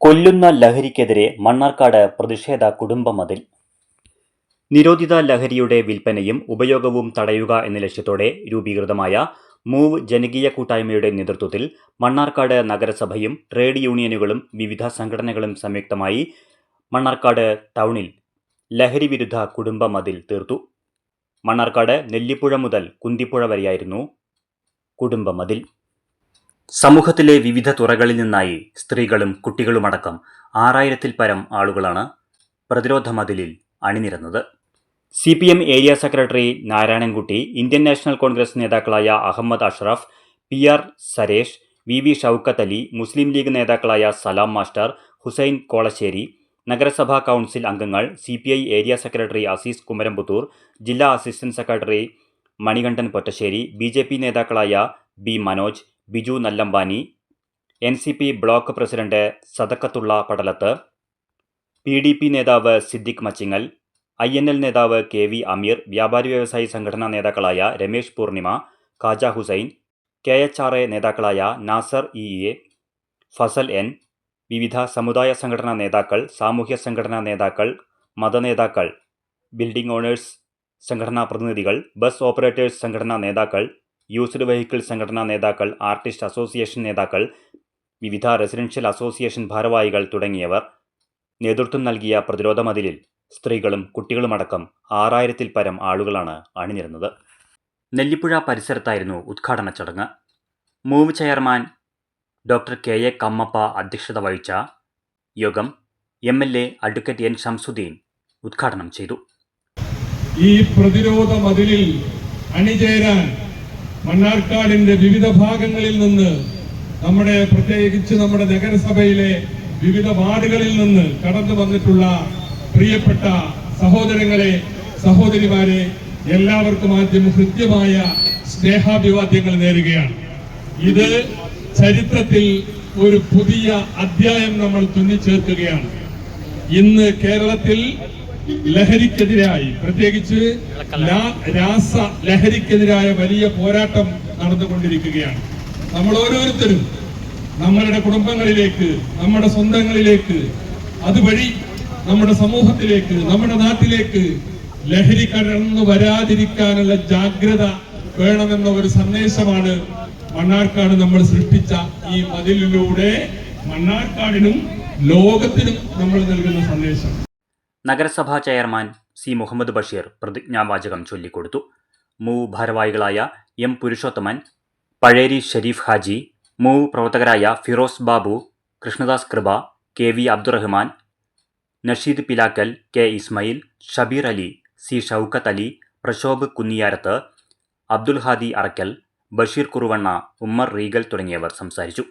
കൊല്ലുന്ന ലഹരിക്കെതിരെ മണ്ണാർക്കാട് പ്രതിഷേധ കുടുംബമതിൽ. നിരോധിത ലഹരിയുടെ വിൽപ്പനയും ഉപയോഗവും തടയുക എന്ന ലക്ഷ്യത്തോടെ രൂപീകൃതമായ മൂവ് ജനകീയ കൂട്ടായ്മയുടെ നേതൃത്വത്തിൽ മണ്ണാർക്കാട് നഗരസഭയും ട്രേഡ് യൂണിയനുകളും വിവിധ സംഘടനകളും സംയുക്തമായി മണ്ണാർക്കാട് ടൗണിൽ ലഹരി വിരുദ്ധ കുടുംബമതിൽ തീർത്തു. മണ്ണാർക്കാട് നെല്ലിപ്പുഴ മുതൽ കുന്തിപ്പുഴ വരെയായിരുന്നു കുടുംബമതിൽ. സമൂഹത്തിലെ വിവിധ തുറകളിൽ നിന്നായി സ്ത്രീകളും കുട്ടികളുമടക്കം 6000-ൽ പരം ആളുകളാണ് പ്രതിരോധ മതിലിൽ അണിനിരന്നത്. CPM area secretary Narayanankutty, Indian National Congress നേതാക്കളായ അഹമ്മദ് അഷ്റഫ്, PR സരേഷ്, VV ഷൗക്കത്ത് അലി, മുസ്ലിം ലീഗ് നേതാക്കളായ സലാം മാസ്റ്റർ, ഹുസൈൻ കോളശ്ശേരി, നഗരസഭാ കൗൺസിൽ അംഗങ്ങൾ, CPI area secretary Azeez Kumaramputhur, ജില്ലാ assistant secretary Manikandan Pottassery, BJP നേതാക്കളായ B Manoj, Biju Nallampani, NCP block president Sadakkathulla Padalath, PDP നേതാവ് സിദ്ദിഖ് മച്ചിങ്ങൽ, INL നേതാവ് KV അമീർ, വ്യാപാരി വ്യവസായി സംഘടനാ നേതാക്കളായ രമേശ് പൂർണിമ, ഖാജ ഹുസൈൻ, KHRA നേതാക്കളായ നാസർ EA, ഫസൽ N, വിവിധ സമുദായ സംഘടനാ നേതാക്കൾ, സാമൂഹ്യ സംഘടനാ നേതാക്കൾ, മതനേതാക്കൾ, ബിൽഡിംഗ് ഓണേഴ്സ് സംഘടനാ പ്രതിനിധികൾ, ബസ് ഓപ്പറേറ്റേഴ്സ് സംഘടനാ നേതാക്കൾ, യൂസ്ഡ് വെഹിക്കിൾ സംഘടനാ നേതാക്കൾ, ആർട്ടിസ്റ്റ് അസോസിയേഷൻ നേതാക്കൾ, വിവിധ റെസിഡൻഷ്യൽ അസോസിയേഷൻ ഭാരവാഹികൾ തുടങ്ങിയവർ നേതൃത്വം നൽകിയ പ്രതിരോധ മതിലിൽ സ്ത്രീകളും കുട്ടികളുമടക്കം 6000-ൽ പരം ആളുകളാണ് അണിനിരുന്നത്. നെല്ലിപ്പുഴ പരിസരത്തായിരുന്നു ഉദ്ഘാടന ചടങ്ങ്. Move chairman doctor KA Kammappa അധ്യക്ഷത വഹിച്ച യോഗം MLA അഡ്വക്കേറ്റ് N ഷംസുദ്ദീൻ ഉദ്ഘാടനം ചെയ്തു. ഈ പ്രതിരോധ മതിലിൽ അണിചേരാൻ മണ്ണാർക്കാടിന്റെ വിവിധ ഭാഗങ്ങളിൽ നിന്ന്, പ്രത്യേകിച്ച് നമ്മുടെ നഗരസഭയിലെ വിവിധ വാർഡുകളിൽ നിന്ന് കടന്നു വന്നിട്ടുള്ള പ്രിയപ്പെട്ട സഹോദരങ്ങളെ, സഹോദരിമാരെ, എല്ലാവർക്കും ആദ്യം ഹൃദ്യമായ സ്നേഹാഭിവാദ്യങ്ങൾ നേരുകയാണ്. ഇത് ചരിത്രത്തിൽ ഒരു പുതിയ അധ്യായം നമ്മൾ തുന്നിച്ചേർക്കുകയാണ്. ഇന്ന് കേരളത്തിൽ ലഹരിക്കെതിരായി, പ്രത്യേകിച്ച് രാസ ലഹരിക്കെതിരായ വലിയ പോരാട്ടം നടന്നുകൊണ്ടിരിക്കുകയാണ്. നമ്മൾ ഓരോരുത്തരും നമ്മളുടെ കുടുംബങ്ങളിലേക്ക്, നമ്മുടെ സ്വന്തങ്ങളിലേക്ക്, അതുവഴി നമ്മുടെ സമൂഹത്തിലേക്ക്, നമ്മുടെ നാട്ടിലേക്ക് ലഹരി കടന്നു വരാതിരിക്കാനുള്ള ജാഗ്രത വേണമെന്ന ഒരു സന്ദേശമാണ് മണ്ണാർക്കാട് നമ്മൾ സൃഷ്ടിച്ച ഈ മതിലിലൂടെ മണ്ണാർക്കാടിനും ലോകത്തിനും നമ്മൾ നൽകുന്ന സന്ദേശം. നഗരസഭാ ചെയർമാൻ C മുഹമ്മദ് ബഷീർ പ്രതിജ്ഞാവാചകം ചൊല്ലിക്കൊടുത്തു. മൂവ് ഭാരവാഹികളായ M പുരുഷോത്തമൻ, പഴേരി ഷരീഫ് ഹാജി, മൂവ് പ്രവർത്തകരായ Firoz Babu, Krishnadas Krupa, KV Abdurahman, Nasheed Pilakkal, K Ismail, Shabeer Ali, C Shoukath Ali, Prashobh Kunniyarath, Abdul Hadi Arakkal, Basheer Kuruvanna, Ummer Regal തുടങ്ങിയവർ സംസാരിച്ചു.